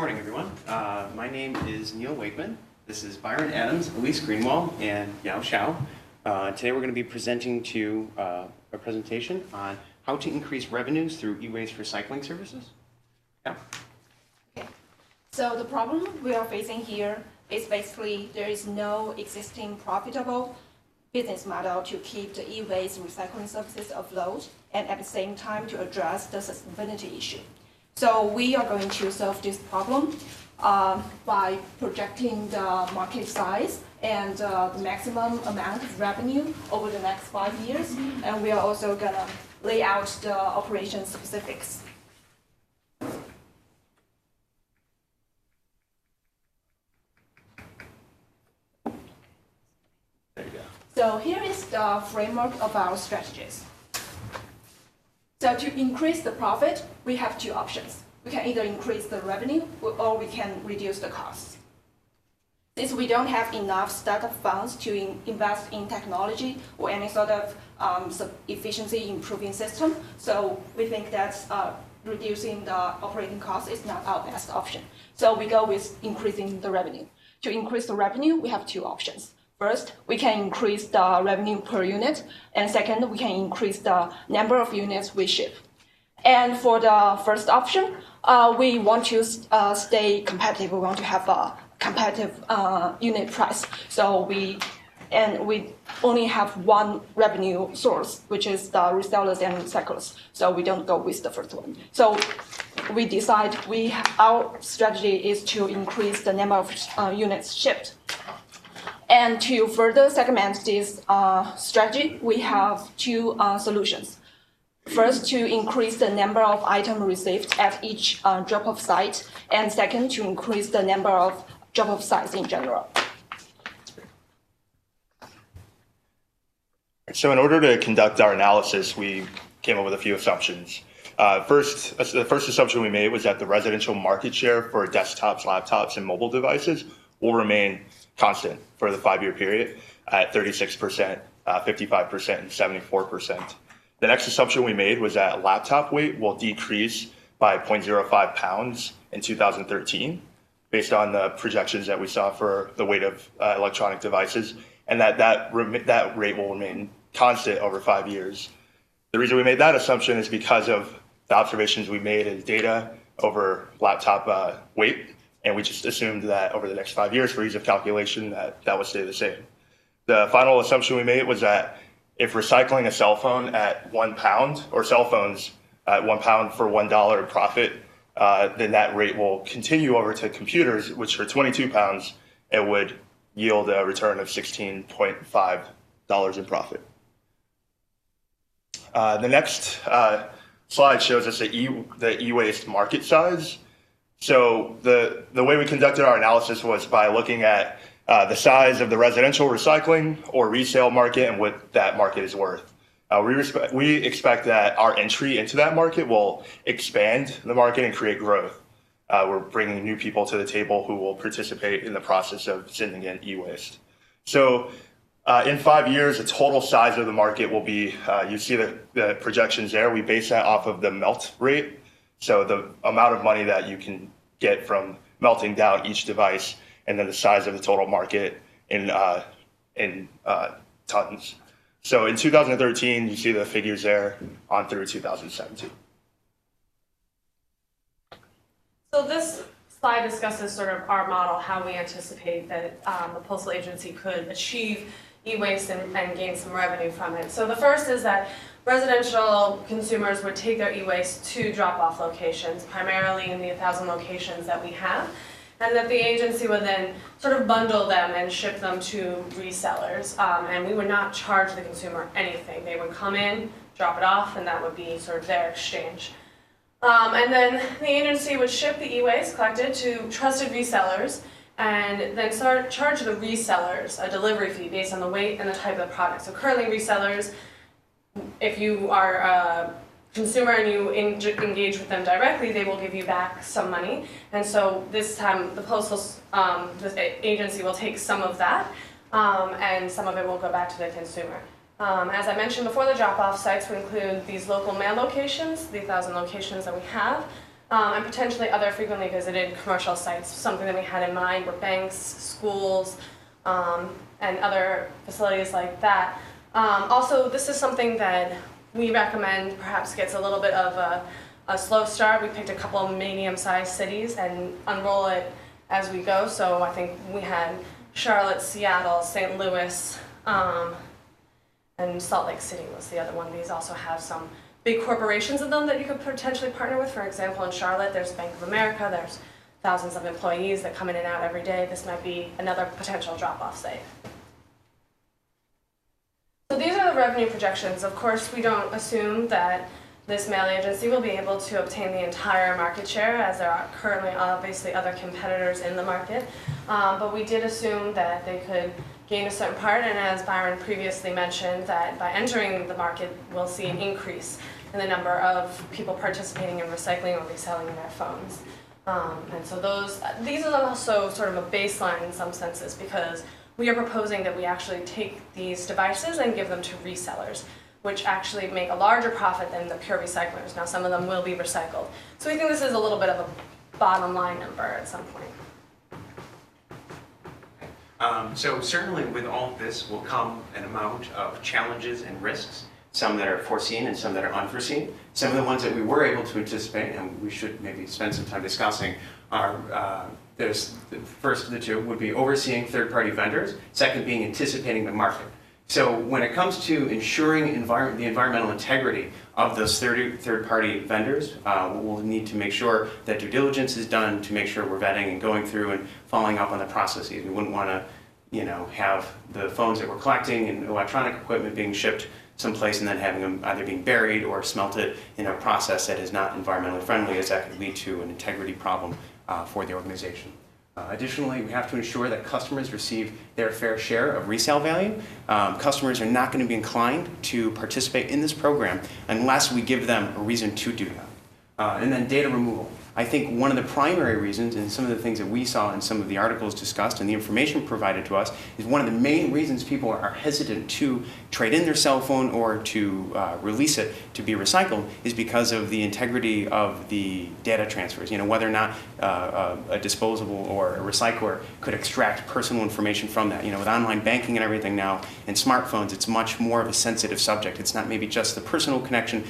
Morning, everyone. My name is Neil Wakeman. This is Byron Adams, Elise Greenwald, and Yao Xiao. Today we're going to be presenting to a presentation on how to increase revenues through e-waste recycling services. Yeah. Okay. So the problem we are facing here is basically there is no existing profitable business model to keep the e-waste recycling services afloat and at the same time to address the sustainability issue. So we are going to solve this problem by projecting the market size and the maximum amount of revenue over the next 5 years. And we are also going to lay out the operation specifics. There you go. So here is the framework of our strategies. So to increase the profit, we have two options. We can either increase the revenue or we can reduce the costs. Since we don't have enough startup funds to invest in technology or any sort of efficiency improving system, so we think that reducing the operating cost is not our best option. So we go with increasing the revenue. To increase the revenue, we have two options. First, we can increase the revenue per unit, and second, we can increase the number of units we ship. And for the first option, we want to stay competitive. We want to have a competitive unit price. So we only have one revenue source, which is the resellers and recyclers. So we don't go with the first one. So we decide our strategy is to increase the number of units shipped. And to further segment this strategy, we have two solutions. First, to increase the number of items received at each drop-off site, and second, to increase the number of drop-off sites in general. So in order to conduct our analysis, we came up with a few assumptions. The first assumption we made was that the residential market share for desktops, laptops, and mobile devices will remain constant for the 5-year period at 36%, 55%, and 74%. The next assumption we made was that laptop weight will decrease by 0.05 pounds in 2013, based on the projections that we saw for the weight of electronic devices, and that rate will remain constant over 5 years. The reason we made that assumption is because of the observations we made in data over laptop weight, and we just assumed that over the next 5 years, for ease of calculation, that would stay the same. The final assumption we made was that if recycling a cell phone at 1 pound, or cell phones at 1 pound for $1 profit, then that rate will continue over to computers, which for 22 pounds, it would yield a return of $16.5 in profit. The next slide shows us the e-waste market size. So the way we conducted our analysis was by looking at the size of the residential recycling or resale market and what that market is worth. We expect that our entry into that market will expand the market and create growth. We're bringing new people to the table who will participate in the process of sending in e-waste. So in 5 years, the total size of the market will be, you see the projections there. We base that off of the melt rate. So the amount of money that you can get from melting down each device, and then the size of the total market in tons. So in 2013, you see the figures there on through 2017. So this slide discusses sort of our model, how we anticipate that the Postal Agency could achieve e-waste and gain some revenue from it. So the first is that residential consumers would take their e-waste to drop-off locations, primarily in the 1,000 locations that we have, and that the agency would then sort of bundle them and ship them to resellers, and we would not charge the consumer anything. They would come in, drop it off, and that would be sort of their exchange. And then the agency would ship the e-waste collected to trusted resellers, and then charge the resellers a delivery fee based on the weight and the type of the product. So currently resellers, if you are a consumer and you engage with them directly, they will give you back some money. And so this time the the agency will take some of that, and some of it will go back to the consumer. As I mentioned before, the drop-off sites would include these local mail locations, the 1,000 locations that we have, and potentially other frequently visited commercial sites. Something that we had in mind were banks, schools, and other facilities like that. Also, this is something that we recommend perhaps gets a little bit of a slow start. We picked a couple of medium-sized cities and unroll it as we go. So I think we had Charlotte, Seattle, St. Louis, and Salt Lake City was the other one. These also have some big corporations in them that you could potentially partner with. For example, in Charlotte, there's Bank of America, there's thousands of employees that come in and out every day. This might be another potential drop-off site. So these are the revenue projections. Of course, we don't assume that this mail agency will be able to obtain the entire market share, as there are currently obviously other competitors in the market. But we did assume that they could gain a certain part, and as Byron previously mentioned, that by entering the market, we'll see an increase in the number of people participating in recycling or reselling their phones. And so these are also sort of a baseline in some senses, because we are proposing that we actually take these devices and give them to resellers, which actually make a larger profit than the pure recyclers. Now, some of them will be recycled. So we think this is a little bit of a bottom line number at some point. So certainly with all of this will come an amount of challenges and risks, some that are foreseen and some that are unforeseen. Some of the ones that we were able to anticipate, and we should maybe spend some time discussing, are there's the first of the two would be overseeing third-party vendors, second being anticipating the market. So when it comes to ensuring the environmental integrity of those third-party vendors, we'll need to make sure that due diligence is done to make sure we're vetting and going through and following up on the processes. We wouldn't want to, have the phones that we're collecting and electronic equipment being shipped someplace and then having them either being buried or smelted in a process that is not environmentally friendly, as that could lead to an integrity problem for the organization. Additionally, we have to ensure that customers receive their fair share of resale value. Customers are not going to be inclined to participate in this program unless we give them a reason to do that. And then data removal. I think one of the primary reasons, and some of the things that we saw in some of the articles discussed and the information provided to us, is one of the main reasons people are hesitant to trade in their cell phone or to release it to be recycled is because of the integrity of the data transfers. Whether or not a disposable or a recycler could extract personal information from that. With online banking and everything now and smartphones, it's much more of a sensitive subject. It's not maybe just the personal connection,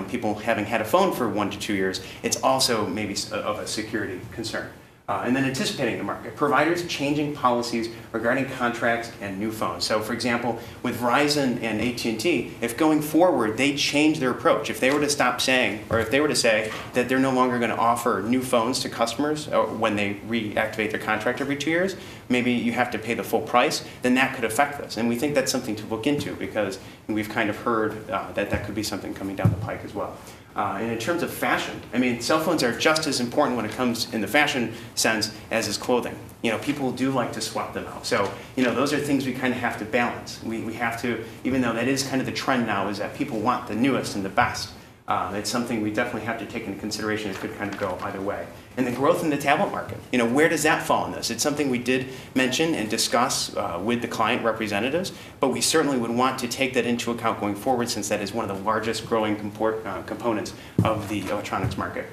people having had a phone for 1 to 2 years, it's also maybe of a security concern. And then anticipating the market. Providers changing policies regarding contracts and new phones. So for example, with Verizon and AT&T, if going forward they change their approach, if they were to stop saying, or if they were to say that they're no longer going to offer new phones to customers when they reactivate their contract every 2 years, maybe you have to pay the full price, then that could affect this. And we think that's something to look into because we've kind of heard that could be something coming down the pike as well. And in terms of fashion, cell phones are just as important when it comes in the fashion sense as is clothing. People do like to swap them out. So, those are things we kind of have to balance. We have to, even though that is kind of the trend now, is that people want the newest and the best. It's something we definitely have to take into consideration. It could kind of go either way. And the growth in the tablet market, where does that fall in this? It's something we did mention and discuss with the client representatives, but we certainly would want to take that into account going forward since that is one of the largest growing components of the electronics market.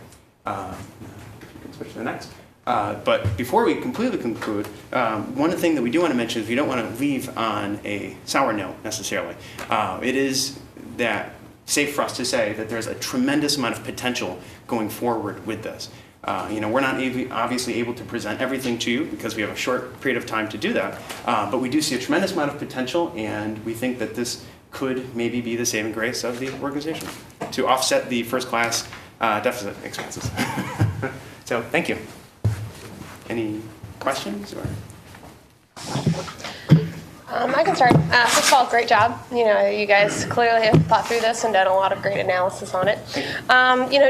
You can switch to the next. But before we completely conclude, one thing that we do want to mention is we don't want to leave on a sour note necessarily. It is that safe for us to say that there's a tremendous amount of potential going forward with this. We're not obviously able to present everything to you because we have a short period of time to do that, but we do see a tremendous amount of potential, and we think that this could maybe be the saving grace of the organization to offset the first-class deficit expenses. So thank you. Any questions? Or? I can start. First of all, great job. You guys clearly have thought through this and done a lot of great analysis on it.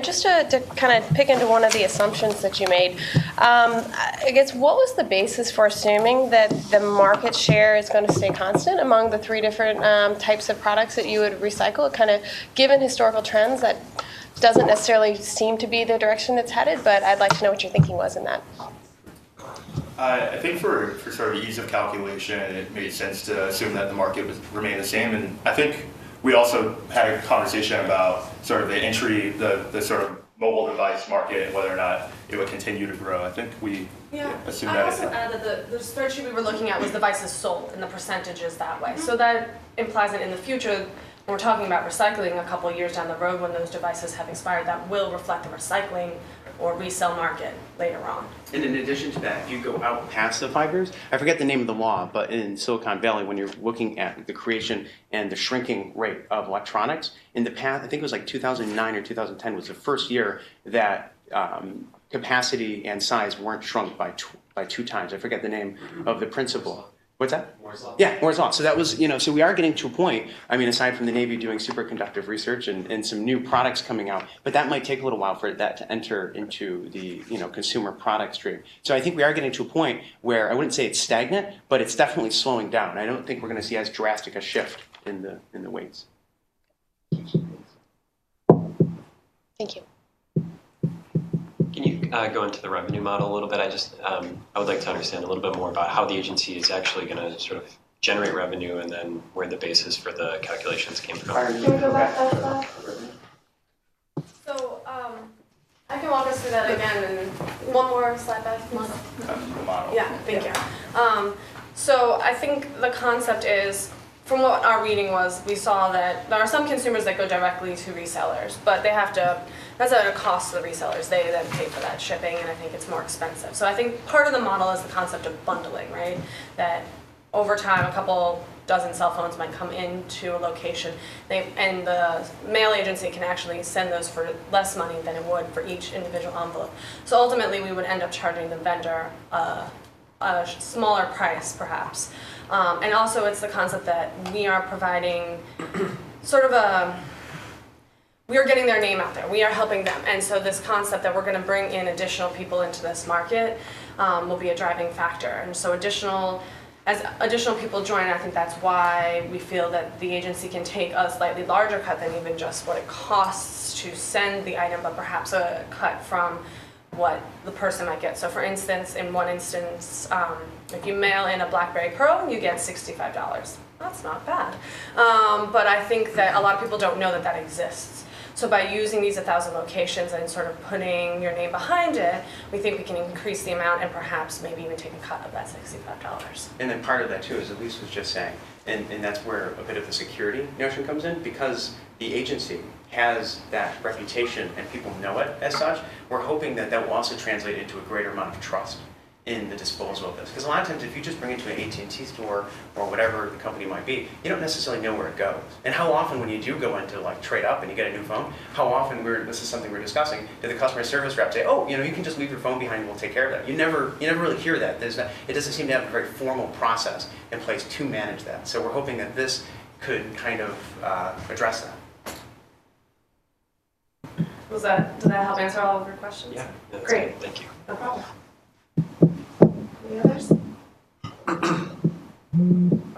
Just to kind of pick into one of the assumptions that you made, I guess what was the basis for assuming that the market share is going to stay constant among the 3 different types of products that you would recycle? Kind of given historical trends, that doesn't necessarily seem to be the direction it's headed, but I'd like to know what your thinking was in that. I think for sort of ease of calculation, it made sense to assume that the market would remain the same. And I think we also had a conversation about sort of the entry, the sort of mobile device market and whether or not it would continue to grow. I think we assume I that. also added the spreadsheet we were looking at was devices sold and the percentages that way. So that implies that in the future, when we're talking about recycling a couple of years down the road when those devices have expired, that will reflect the recycling or resale market later on. And in addition to that, if you go out past the 5 years, I forget the name of the law, but in Silicon Valley, when you're looking at the creation and the shrinking rate of electronics, in the past, I think it was like 2009 or 2010 was the first year that capacity and size weren't shrunk by 2 times. I forget the name of the principle. What's that? Moore's Law. Yeah, Moore's Law. So that was, so we are getting to a point, I mean, aside from the Navy doing superconductive research and some new products coming out, but that might take a little while for that to enter into the, consumer product stream. So I think we are getting to a point where I wouldn't say it's stagnant, but it's definitely slowing down. I don't think we're going to see as drastic a shift in the weights. Thank you. Can you go into the revenue model a little bit? I would like to understand a little bit more about how the agency is actually going to sort of generate revenue and then where the basis for the calculations came from. Can we go back to that? So I can walk us through that again and one more slide back. The model. Yeah, thank you. So I think the concept is, from what our reading was, we saw that there are some consumers that go directly to resellers, but they have to, that's at a cost to the resellers. They then pay for that shipping, and I think it's more expensive. So I think part of the model is the concept of bundling, right? That over time, a couple dozen cell phones might come into a location, and the mail agency can actually send those for less money than it would for each individual envelope. So ultimately, we would end up charging the vendor a smaller price, perhaps. And also, it's the concept that we are providing sort of we are getting their name out there. We are helping them. And so this concept that we're going to bring in additional people into this market will be a driving factor. And so as additional people join, I think that's why we feel that the agency can take a slightly larger cut than even just what it costs to send the item, but perhaps a cut from what the person might get. So for instance, in one instance, if you mail in a BlackBerry Pro, you get $65. That's not bad. But I think that a lot of people don't know that that exists. So by using these 1,000 locations and sort of putting your name behind it, we think we can increase the amount and perhaps maybe even take a cut of that $65. And then part of that too, as Elise was just saying, and that's where a bit of the security notion comes in, because the agency has that reputation and people know it as such, we're hoping that that will also translate into a greater amount of trust in the disposal of this. Because a lot of times if you just bring it to an AT&T store or whatever the company might be, you don't necessarily know where it goes. And how often when you do go into like trade up and you get a new phone, how often this is something we're discussing, did the customer service rep say, oh, you can just leave your phone behind and we'll take care of that. You never really hear that. It doesn't seem to have a very formal process in place to manage that. So we're hoping that this could kind of address that. Did that help answer all of your questions? Yeah, that's Great. good. Thank you. No problem. Any others?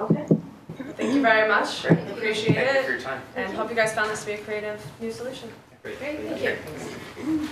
Okay. Thank you very much. Great. Appreciate Thank you it. for your time. And hope you guys found this to be a creative new solution. Great. Great, thank you.